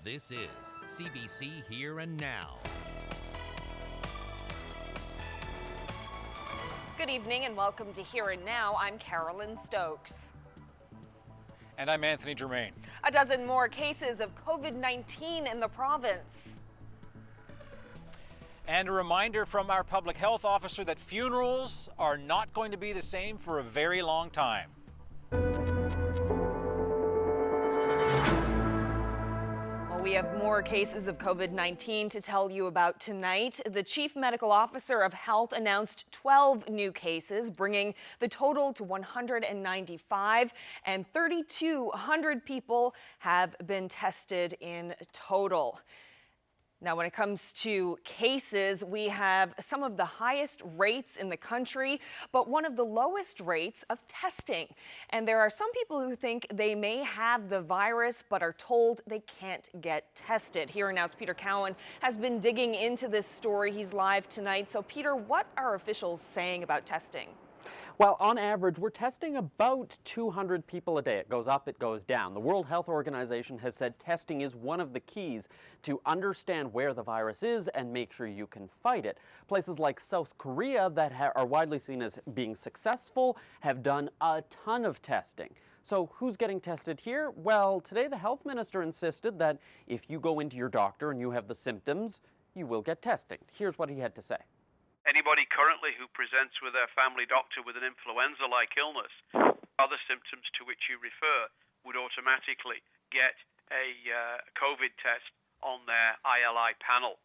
This is CBC Here and Now. Good evening and welcome to Here and Now. I'm Carolyn Stokes. And I'm Anthony Germain. A dozen more cases of COVID-19 in the province. And a reminder from our public health officer that funerals are not going to be the same for a very long time. We have more cases of COVID-19 to tell you about tonight. The Chief Medical Officer of Health announced 12 new cases, bringing the total to 195, and 3,200 people have been tested in total. Now, when it comes to cases, we have some of the highest rates in the country, but one of the lowest rates of testing. And there are some people who think they may have the virus, but are told they can't get tested. Here and Now's Peter Cowan has been digging into this story. He's live tonight. So, Peter, what are officials saying about testing? Well, on average, we're testing about 200 people a day. It goes up, it goes down. The World Health Organization has said testing is one of the keys to understand where the virus is and make sure you can fight it. Places like South Korea that are widely seen as being successful have done a ton of testing. So who's getting tested here? Well, today the health minister insisted that if you go into your doctor and you have the symptoms, you will get testing. Here's what he had to say. Anybody currently who presents with their family doctor with an influenza-like illness, other symptoms to which you refer, would automatically get a COVID test on their ILI panel.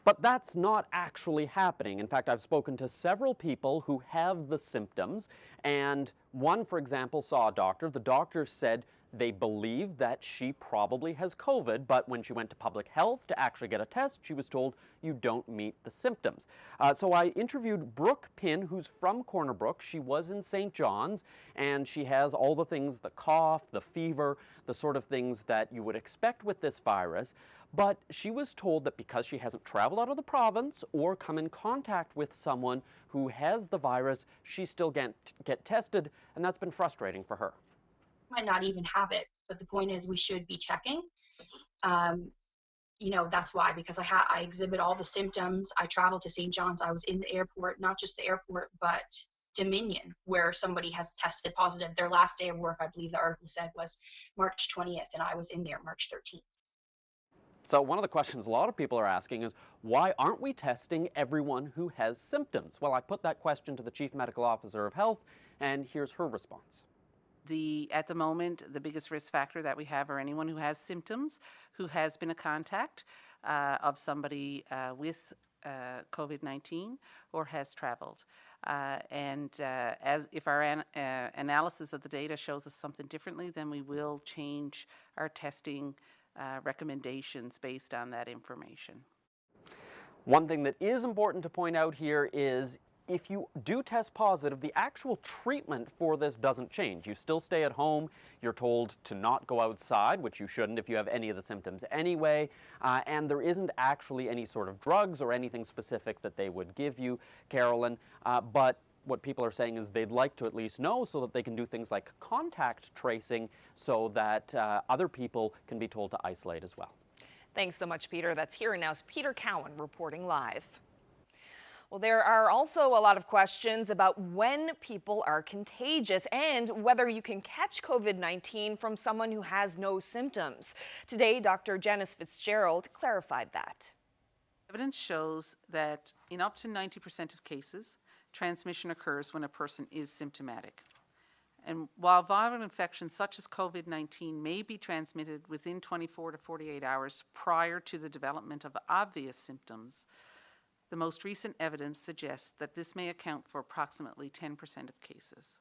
But that's not actually happening. In fact, I've spoken to several people who have the symptoms, and one, for example, saw a doctor. The doctor said they believe that she probably has COVID, but when she went to public health to actually get a test, she was told you don't meet the symptoms. So I interviewed Brooke Pinn, who's from Corner Brook. She was in St. John's, and she has all the things, the cough, the fever, the sort of things that you would expect with this virus. But she was told that because she hasn't traveled out of the province or come in contact with someone who has the virus, she still get tested, and that's been frustrating for her. Might not even have it, but the point is we should be checking. That's why, because I exhibit all the symptoms. I traveled to St. John's. I was in the airport, not just the airport, but Dominion, where somebody has tested positive. Their last day of work, I believe the article said, was March 20th, and I was in there March 13th. So one of the questions a lot of people are asking is, why aren't we testing everyone who has symptoms? Well, I put that question to the Chief Medical Officer of Health, and here's her response. At the moment, the biggest risk factor that we have are anyone who has symptoms, who has been a contact of somebody with COVID-19 or has traveled. As if our analysis of the data shows us something differently, then we will change our testing recommendations based on that information. One thing that is important to point out here is if you do test positive, the actual treatment for this doesn't change. You still stay at home. You're told to not go outside, which you shouldn't if you have any of the symptoms anyway. And there isn't actually any sort of drugs or anything specific that they would give you, Carolyn. But what people are saying is they'd like to at least know so that they can do things like contact tracing so that other people can be told to isolate as well. Thanks so much, Peter. That's Here and Now's Peter Cowan reporting live. Well, there are also a lot of questions about when people are contagious and whether you can catch COVID-19 from someone who has no symptoms. Today, Dr. Janice Fitzgerald clarified that. Evidence shows that in up to 90% of cases, transmission occurs when a person is symptomatic. And while viral infections such as COVID-19 may be transmitted within 24 to 48 hours prior to the development of obvious symptoms, the most recent evidence suggests that this may account for approximately 10% of cases.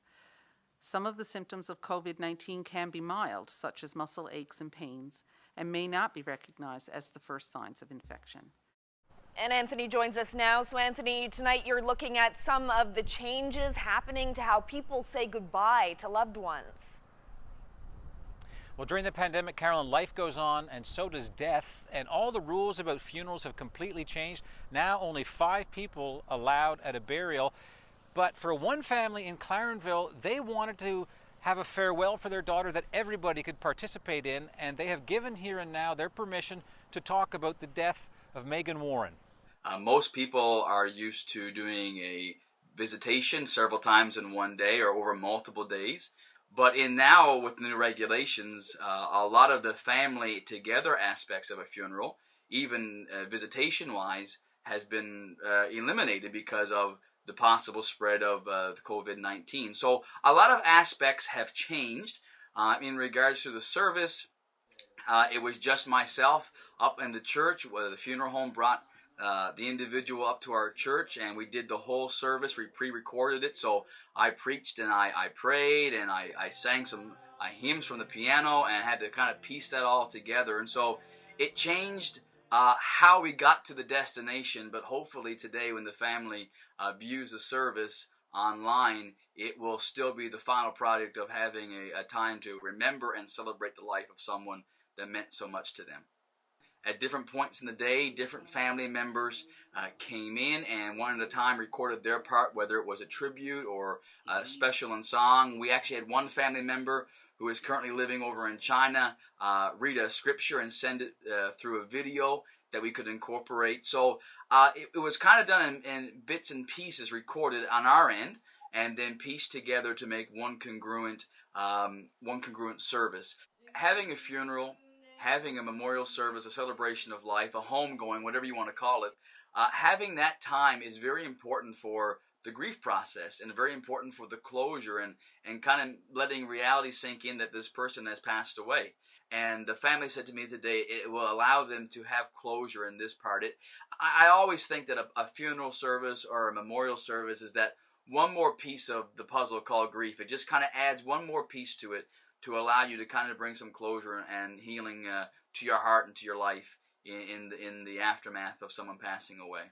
Some of the symptoms of COVID-19 can be mild, such as muscle aches and pains, and may not be recognized as the first signs of infection. And Anthony joins us now. So Anthony, tonight you're looking at some of the changes happening to how people say goodbye to loved ones. Well, during the pandemic, Carolyn, life goes on and so does death, and all the rules about funerals have completely changed. Now only 5 people allowed at a burial, but for one family in Clarenville, they wanted to have a farewell for their daughter that everybody could participate in, and they have given here and now their permission to talk about the death of Megan Warren. Most people are used to doing a visitation several times in one day or over multiple days. But now, with the new regulations, a lot of the family together aspects of a funeral, even visitation-wise, has been eliminated because of the possible spread of the COVID-19. So a lot of aspects have changed in regards to the service. It was just myself up in the church, where the funeral home brought the individual up to our church, and we did the whole service. We pre-recorded it, so I preached and I prayed and I sang some hymns from the piano and had to kind of piece that all together. And so it changed how we got to the destination, but hopefully today when the family views the service online, it will still be the final product of having a time to remember and celebrate the life of someone that meant so much to them. At different points in the day, different family members came in and one at a time recorded their part, whether it was a tribute or a special in song. We actually had one family member who is currently living over in China read a scripture and send it through a video that we could incorporate. So it was kind of done in bits and pieces, recorded on our end, and then pieced together to make one congruent service. Having a funeral, having a memorial service, a celebration of life, a homegoing, whatever you want to call it, having that time is very important for the grief process and very important for the closure and kind of letting reality sink in that this person has passed away. And the family said to me today, it will allow them to have closure in this part. I always think that a funeral service or a memorial service is that one more piece of the puzzle called grief. It just kind of adds one more piece to it to allow you to kind of bring some closure and healing to your heart and to your life in the aftermath of someone passing away.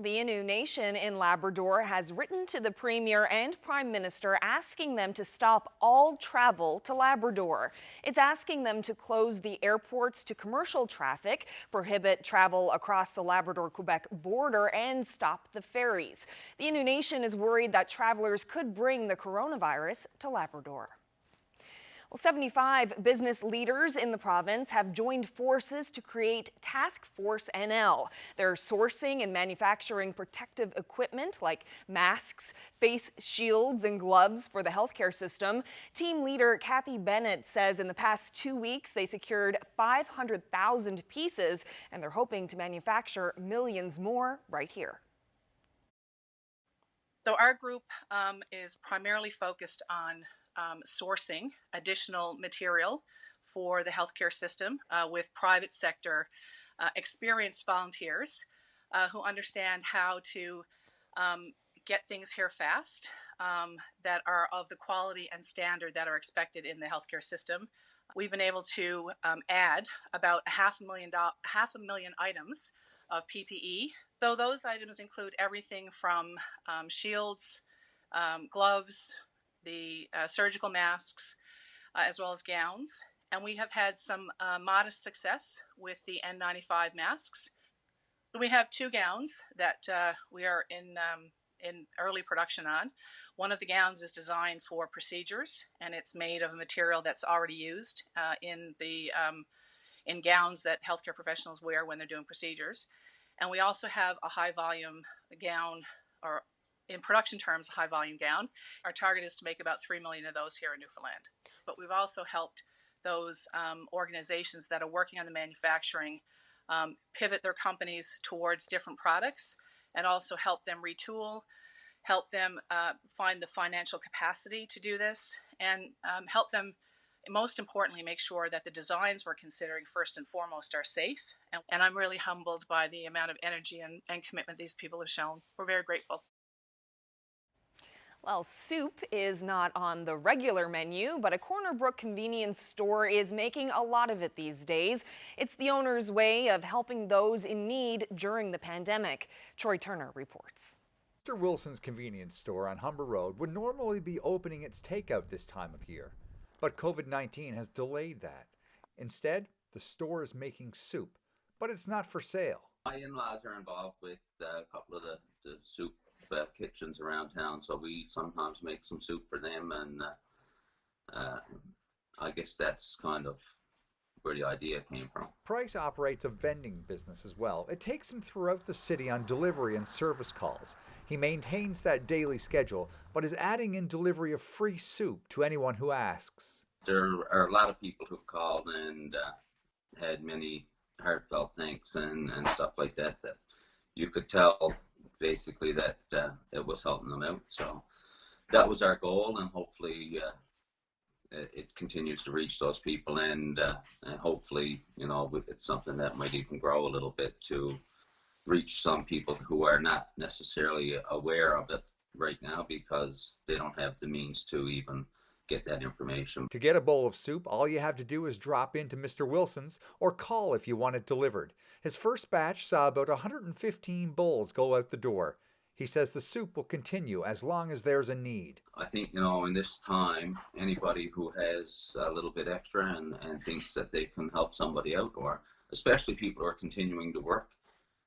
The Innu Nation in Labrador has written to the Premier and Prime Minister asking them to stop all travel to Labrador. It's asking them to close the airports to commercial traffic, prohibit travel across the Labrador-Quebec border, and stop the ferries. The Innu Nation is worried that travelers could bring the coronavirus to Labrador. Well, 75 business leaders in the province have joined forces to create Task Force NL. They're sourcing and manufacturing protective equipment like masks, face shields, and gloves for the healthcare system. Team leader Kathy Bennett says in the past 2 weeks they secured 500,000 pieces, and they're hoping to manufacture millions more right here. So our group is primarily focused on sourcing additional material for the healthcare system with private sector experienced volunteers who understand how to get things here fast that are of the quality and standard that are expected in the healthcare system. We've been able to add about 500,000 items of PPE. So those items include everything from shields, gloves, the surgical masks, as well as gowns. And we have had some modest success with the N95 masks. So we have 2 gowns that we are in early production on. One of the gowns is designed for procedures, and it's made of a material that's already used in gowns that healthcare professionals wear when they're doing procedures. And we also have a high volume gown, or in production terms, a high volume gown. Our target is to make about 3 million of those here in Newfoundland. But we've also helped those organizations that are working on the manufacturing pivot their companies towards different products, and also help them retool, help them find the financial capacity to do this, and help them, most importantly, make sure that the designs we're considering first and foremost are safe. And I'm really humbled by the amount of energy and commitment these people have shown. We're very grateful. Well, soup is not on the regular menu, but a Corner Brook convenience store is making a lot of it these days. It's the owner's way of helping those in need during the pandemic. Troy Turner reports. Mr. Wilson's convenience store on Humber Road would normally be opening its takeout this time of year, but COVID-19 has delayed that. Instead, the store is making soup, but it's not for sale. My in-laws are involved with a couple of the soup kitchens around town, so we sometimes make some soup for them, and I guess that's kind of where the idea came from. Price operates a vending business as well. It takes him throughout the city on delivery and service calls. He maintains that daily schedule, but is adding in delivery of free soup to anyone who asks. There are a lot of people who've called and had many heartfelt thanks and stuff like that, that you could tell basically that it was helping them out. So that was our goal, and hopefully it continues to reach those people, and hopefully, it's something that might even grow a little bit to reach some people who are not necessarily aware of it right now because they don't have the means to even get that information. To get a bowl of soup, all you have to do is drop into Mr. Wilson's or call if you want it delivered. His first batch saw about 115 bowls go out the door. He says the soup will continue as long as there's a need. I think, in this time, anybody who has a little bit extra and thinks that they can help somebody out, or especially people who are continuing to work,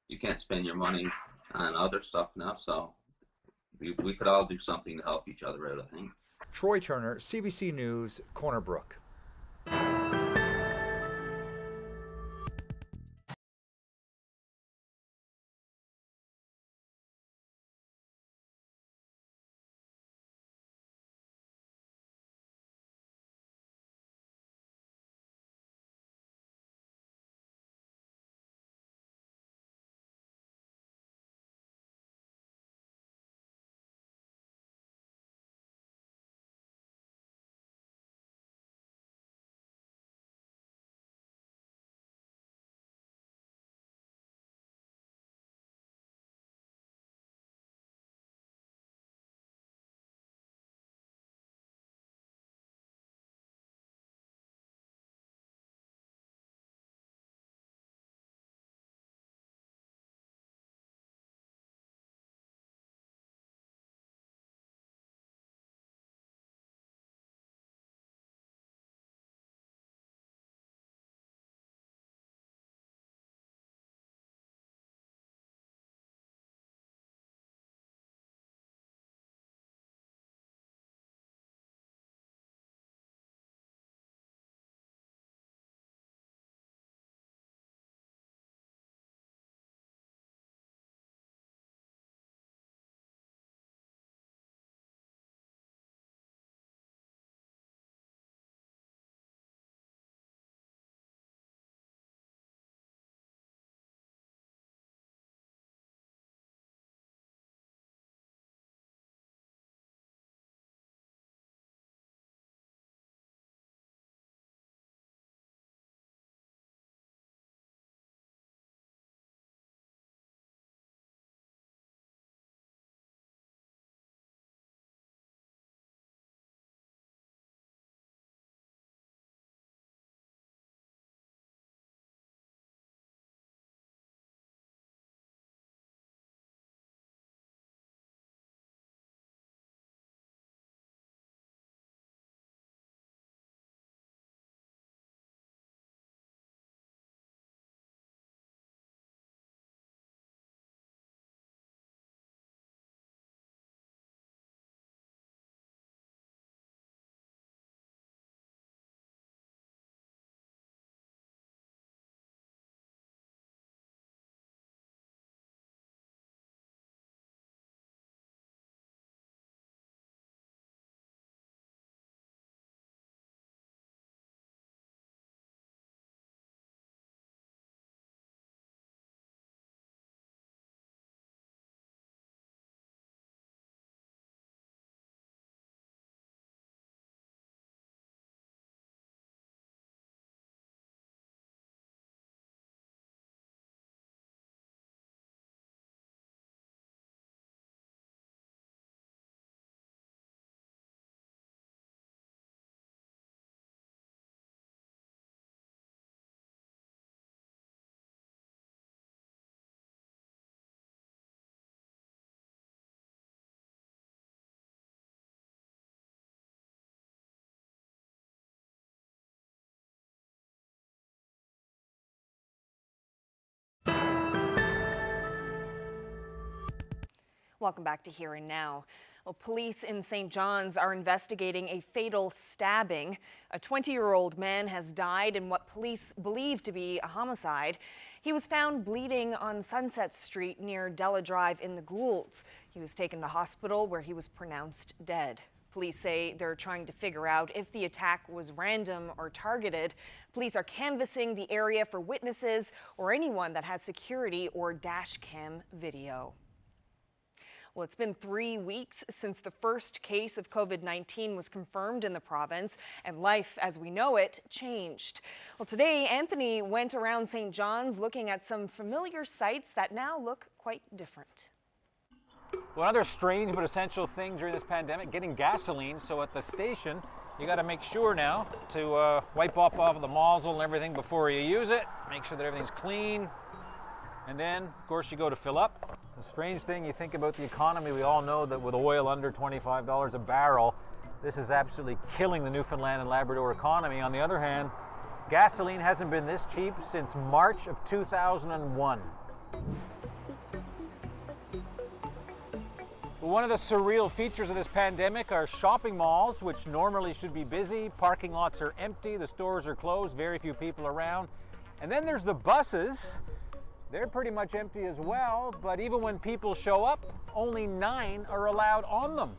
you can't spend your money on other stuff now, so we could all do something to help each other out, I think. Troy Turner, CBC News, Corner Brook. Welcome back to Here and Now. Well, police in St. John's are investigating a fatal stabbing. A 20-year-old man has died in what police believe to be a homicide. He was found bleeding on Sunset Street near Della Drive in the Goulds. He was taken to hospital where he was pronounced dead. Police say they're trying to figure out if the attack was random or targeted. Police are canvassing the area for witnesses or anyone that has security or dash cam video. Well, it's been 3 weeks since the first case of COVID-19 was confirmed in the province, and life as we know it changed. Well, today, Anthony went around St. John's looking at some familiar sights that now look quite different. Well, another strange but essential thing during this pandemic, getting gasoline. So at the station, you got to make sure now to wipe off the nozzle and everything before you use it. Make sure that everything's clean. And then, of course, you go to fill up. The strange thing, you think about the economy, we all know that with oil under $25 a barrel, this is absolutely killing the Newfoundland and Labrador economy. On the other hand, gasoline hasn't been this cheap since March of 2001. One of the surreal features of this pandemic are shopping malls, which normally should be busy. Parking lots are empty, the stores are closed, very few people around. And then there's the buses. They're pretty much empty as well, but even when people show up, only 9 are allowed on them.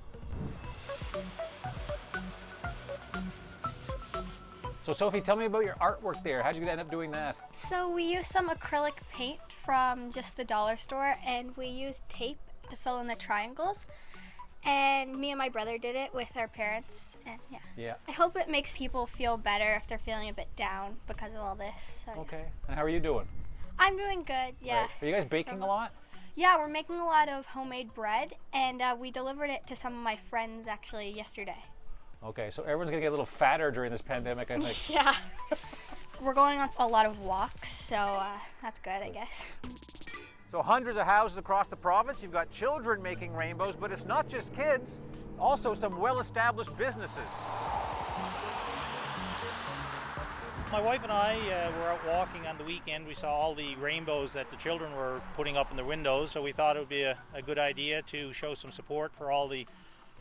So Sophie, tell me about your artwork there. How'd you end up doing that? So we used some acrylic paint from just the dollar store, and we used tape to fill in the triangles. And me and my brother did it with our parents, and yeah. I hope it makes people feel better if they're feeling a bit down because of all this. So, okay, and how are you doing? I'm doing good, yeah. Right. Are you guys baking a lot? Yeah, we're making a lot of homemade bread, and we delivered it to some of my friends actually yesterday. Okay, so everyone's gonna get a little fatter during this pandemic, I think. Yeah. We're going on a lot of walks, so that's good, I guess. So hundreds of houses across the province, you've got children making rainbows, but it's not just kids, also some well-established businesses. My wife and I were out walking on the weekend. We saw all the rainbows that the children were putting up in their windows, so we thought it would be a good idea to show some support for all the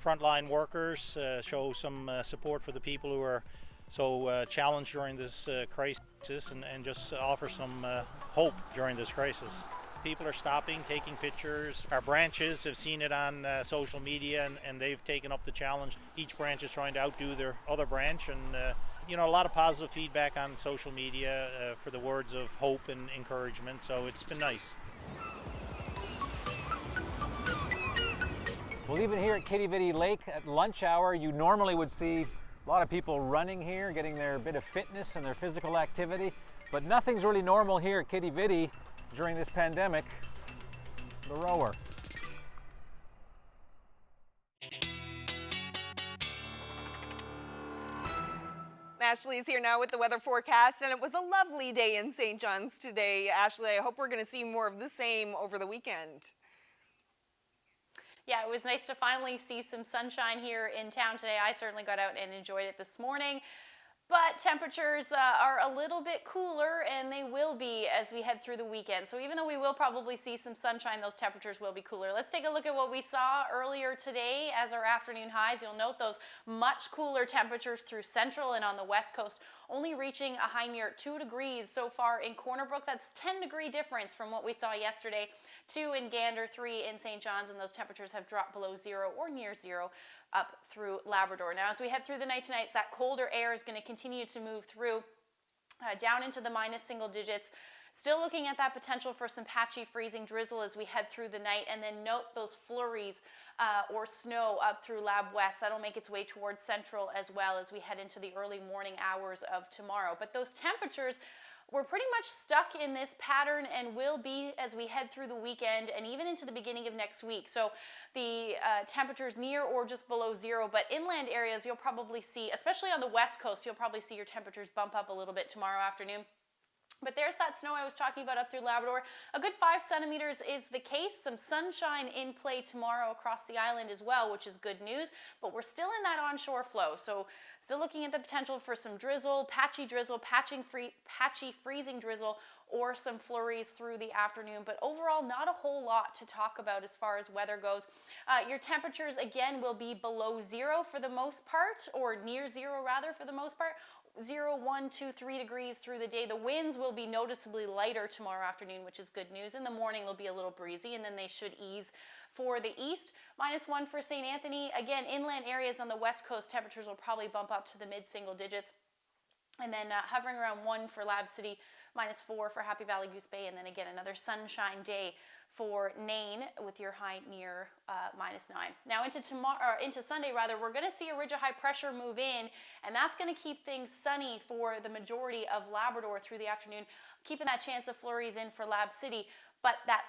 frontline workers, show some support for the people who are so challenged during this crisis, and just offer some hope during this crisis. People are stopping, taking pictures. Our branches have seen it on social media, and they've taken up the challenge. Each branch is trying to outdo their other branch, and you know, a lot of positive feedback on social media for the words of hope and encouragement, so it's been nice. Well, even here at Kitty Vitty Lake at lunch hour, you normally would see a lot of people running here, getting their bit of fitness and their physical activity, but nothing's really normal here at Kitty Vitty during this pandemic. The rower. Ashley is here now with the weather forecast, and it was a lovely day in St. John's today. Ashley, I hope we're going to see more of the same over the weekend. Yeah, it was nice to finally see some sunshine here in town today. I certainly got out and enjoyed it this morning. But temperatures are a little bit cooler, and they will be as we head through the weekend. So even though we will probably see some sunshine, those temperatures will be cooler. Let's take a look at what we saw earlier today as our afternoon highs. You'll note those much cooler temperatures through central and on the west coast, only reaching a high near 2 degrees so far in Corner Brook. That's 10-degree difference from what we saw yesterday. 2 in Gander, 3 in St. John's, and those temperatures have dropped below 0 or near 0 up through Labrador. Now, as we head through the night tonight, that colder air is going to continue to move through down into the minus single digits. Still looking at that potential for some patchy freezing drizzle as we head through the night, and then note those flurries or snow up through Lab West. That'll make its way towards central as well as we head into the early morning hours of tomorrow. But those temperatures, we're pretty much stuck in this pattern and will be as we head through the weekend and even into the beginning of next week. So the temperatures near or just below 0, but inland areas you'll probably see, especially on the west coast, you'll probably see your temperatures bump up a little bit tomorrow afternoon. But there's that snow I was talking about up through Labrador. A good 5 centimeters is the case. Some sunshine in play tomorrow across the island as well, which is good news. But we're still in that onshore flow. So still looking at the potential for some drizzle, patchy freezing drizzle, or some flurries through the afternoon. But overall, not a whole lot to talk about as far as weather goes. Your temperatures, again, will be below zero for the most part, or near zero rather for the most part. 0, 1, 2, 3 degrees through the day. The winds will be noticeably lighter tomorrow afternoon, which is good news. In the morning, they'll be a little breezy, and then they should ease for the east. -1 for St. Anthony. Again, inland areas on the west coast, temperatures will probably bump up to the mid-single digits. And then hovering around 1 for Lab City, -4 for Happy Valley Goose Bay, and then again another sunshine day for Nain with your high near -9. Now into tomorrow, or into Sunday rather, we're going to see a ridge of high pressure move in, and that's going to keep things sunny for the majority of Labrador through the afternoon, keeping that chance of flurries in for Lab City. But that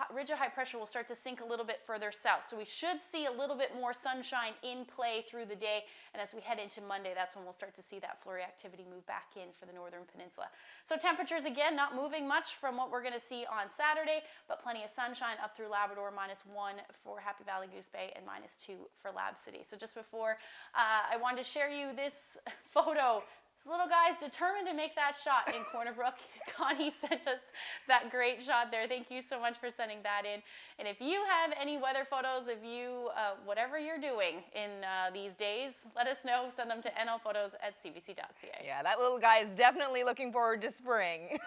ridge of high pressure will start to sink a little bit further south. So we should see a little bit more sunshine in play through the day. And as we head into Monday, that's when we'll start to see that flurry activity move back in for the northern peninsula. So temperatures, again, not moving much from what we're going to see on Saturday, but plenty of sunshine up through Labrador, -1 for Happy Valley Goose Bay and -2 for Lab City. So just before I wanted to share you this photo. This little guy's determined to make that shot in Corner Brook. Connie sent us that great shot there. Thank you so much for sending that in. And if you have any weather photos of you, whatever you're doing in these days, let us know. Send them to nlphotos@cbc.ca. Yeah, that little guy is definitely looking forward to spring.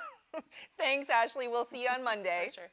Thanks, Ashley. We'll see you on Monday. For sure.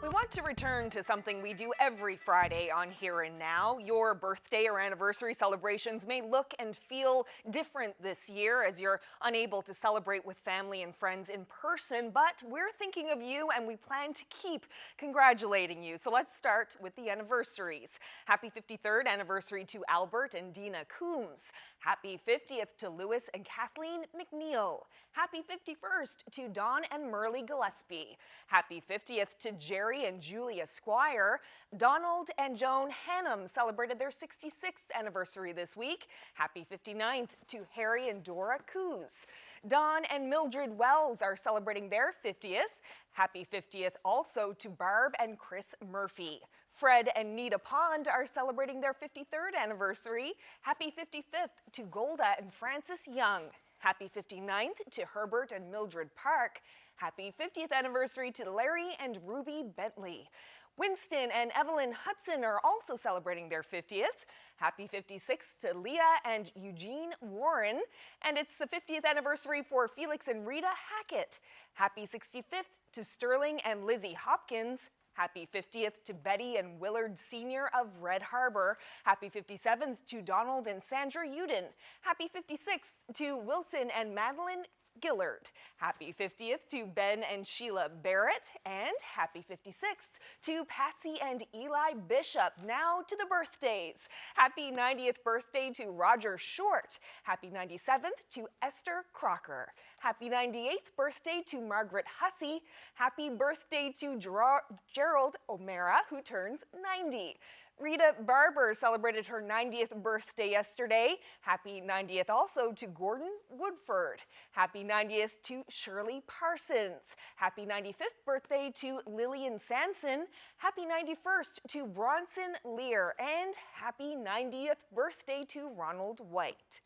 We want to return to something we do every Friday on Here and Now. Your birthday or anniversary celebrations may look and feel different this year as you're unable to celebrate with family and friends in person, but we're thinking of you and we plan to keep congratulating you. So let's start with the anniversaries. Happy 53rd anniversary to Albert and Dina Coombs. Happy 50th to Louis and Kathleen McNeil. Happy 51st to Don and Merle Gillespie. Happy 50th to Jerry and Julia Squire. Donald and Joan Hannum celebrated their 66th anniversary this week. Happy 59th to Harry and Dora Coos. Don and Mildred Wells are celebrating their 50th. Happy 50th also to Barb and Chris Murphy. Fred and Nita Pond are celebrating their 53rd anniversary. Happy 55th to Golda and Francis Young. Happy 59th to Herbert and Mildred Park. Happy 50th anniversary to Larry and Ruby Bentley. Winston and Evelyn Hudson are also celebrating their 50th. Happy 56th to Leah and Eugene Warren. And it's the 50th anniversary for Felix and Rita Hackett. Happy 65th to Sterling and Lizzie Hopkins. Happy 50th to Betty and Willard Sr. of Red Harbor. Happy 57th to Donald and Sandra Uden. Happy 56th to Wilson and Madeline Gillard. Happy 50th to Ben and Sheila Barrett. And happy 56th to Patsy and Eli Bishop. Now to the birthdays. Happy 90th birthday to Roger Short. Happy 97th to Esther Crocker. Happy 98th birthday to Margaret Hussey. Happy birthday to Gerald O'Mara, who turns 90. Rita Barber celebrated her 90th birthday yesterday. Happy 90th also to Gordon Woodford. Happy 90th to Shirley Parsons. Happy 95th birthday to Lillian Sanson. Happy 91st to Bronson Lear. And happy 90th birthday to Ronald White.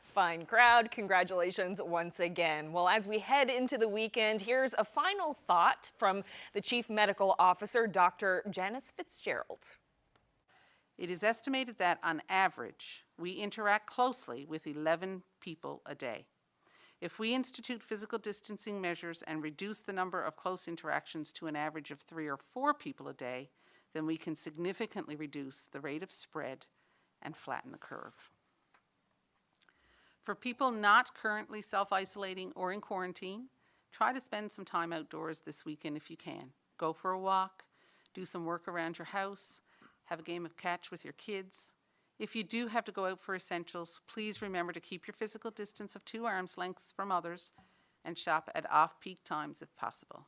Fine crowd, congratulations once again. Well, as we head into the weekend, here's a final thought from the Chief Medical Officer, Dr. Janice Fitzgerald. It is estimated that, on average, we interact closely with 11 people a day. If we institute physical distancing measures and reduce the number of close interactions to an average of 3 or 4 people a day, then we can significantly reduce the rate of spread and flatten the curve. For people not currently self-isolating or in quarantine, try to spend some time outdoors this weekend if you can. Go for a walk, do some work around your house, have a game of catch with your kids. If you do have to go out for essentials, please remember to keep your physical distance of 2 arms lengths from others and shop at off-peak times if possible.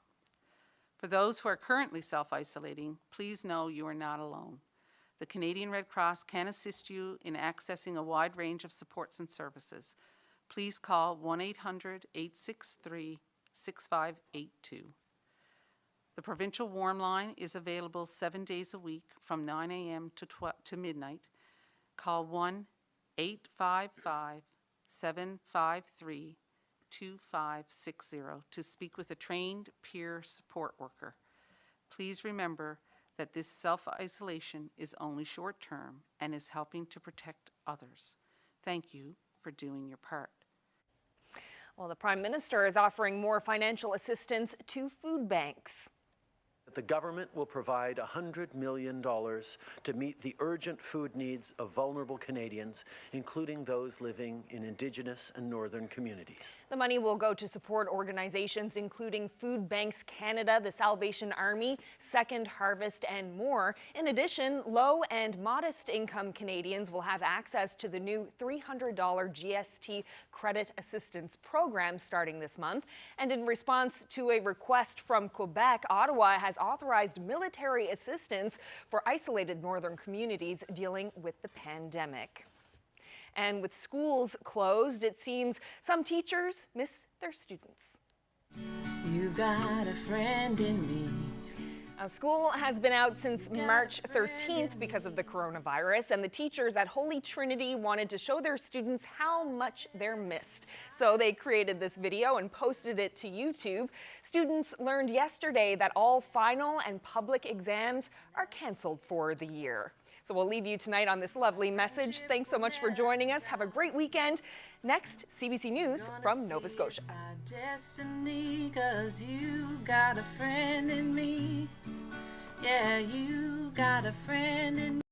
For those who are currently self-isolating, please know you are not alone. The Canadian Red Cross can assist you in accessing a wide range of supports and services. Please call 1-800-863-6582. The Provincial Warm Line is available 7 days a week from 9 a.m. to midnight. Call 1-855-753-2560 to speak with a trained peer support worker. Please remember that this self-isolation is only short-term and is helping to protect others. Thank you for doing your part. Well, the Prime Minister is offering more financial assistance to food banks. The government will provide $100 million to meet the urgent food needs of vulnerable Canadians, including those living in Indigenous and Northern communities. The money will go to support organizations including Food Banks Canada, the Salvation Army, Second Harvest, and more. In addition, low and modest income Canadians will have access to the new $300 GST credit assistance program starting this month. And in response to a request from Quebec, Ottawa has authorized military assistance for isolated northern communities dealing with the pandemic. And with schools closed, it seems some teachers miss their students. You got a friend in me. School has been out since March 13th because of the coronavirus, and the teachers at Holy Trinity wanted to show their students how much they're missed. So they created this video and posted it to YouTube. Students learned yesterday that all final and public exams are canceled for the year. So we'll leave you tonight on this lovely message. Thanks so much for joining us. Have a great weekend. Next, CBC News from Nova Scotia. Destiny, 'cause you got a friend in me. Yeah, you got a friend in me.